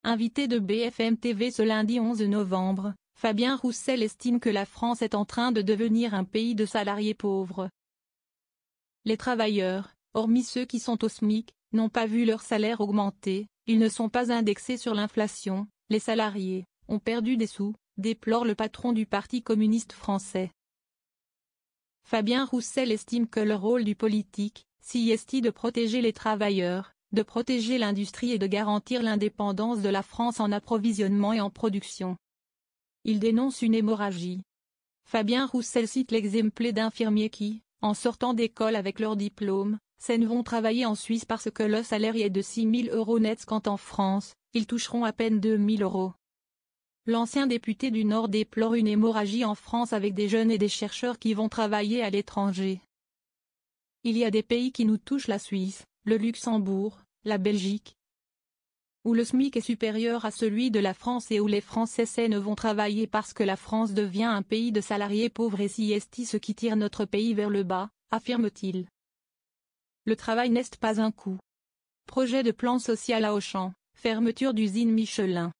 Invité de BFM TV ce lundi 11 novembre, Fabien Roussel estime que la France est en train de devenir un pays de salariés pauvres. Les travailleurs, hormis ceux qui sont au SMIC, n'ont pas vu leur salaire augmenter, ils ne sont pas indexés sur l'inflation, les salariés ont perdu des sous, déplore le patron du Parti communiste français. Fabien Roussel estime que le rôle du politique, si est de protéger les travailleurs, de protéger l'industrie et de garantir l'indépendance de la France en approvisionnement et en production. Il dénonce une hémorragie. Fabien Roussel cite l'exemple d'infirmiers qui, en sortant d'école avec leur diplôme, s'en vont travailler en Suisse parce que le salaire y est de 6 000 € nets quand en France, ils toucheront à peine 2 000 €. L'ancien député du Nord déplore une hémorragie en France avec des jeunes et des chercheurs qui vont travailler à l'étranger. Il y a des pays qui nous touchent, la Suisse, le Luxembourg, la Belgique, où le SMIC est supérieur à celui de la France et où les Français s'en vont travailler parce que la France devient un pays de salariés pauvres et si est ce qui tire notre pays vers le bas, affirme-t-il. Le travail n'est pas un coût. Projet de plan social à Auchan, fermeture d'usine Michelin.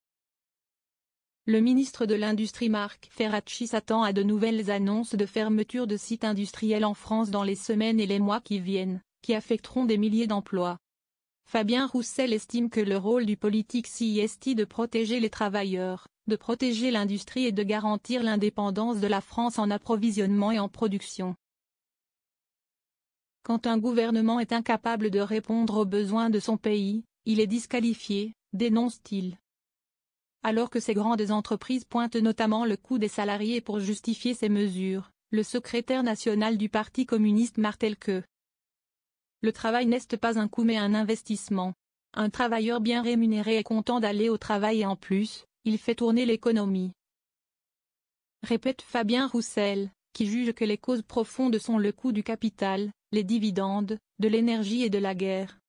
Le ministre de l'Industrie Marc Ferracci s'attend à de nouvelles annonces de fermeture de sites industriels en France dans les semaines et les mois qui viennent, qui affecteront des milliers d'emplois. Fabien Roussel estime que le rôle du politique si est de protéger les travailleurs, de protéger l'industrie et de garantir l'indépendance de la France en approvisionnement et en production. Quand un gouvernement est incapable de répondre aux besoins de son pays, il est disqualifié, dénonce-t-il. Alors que ces grandes entreprises pointent notamment le coût des salariés pour justifier ces mesures, le secrétaire national du Parti communiste martèle que le travail n'est pas un coût mais un investissement. Un travailleur bien rémunéré est content d'aller au travail et en plus, il fait tourner l'économie. Répète Fabien Roussel, qui juge que les causes profondes sont le coût du capital, les dividendes, de l'énergie et de la guerre.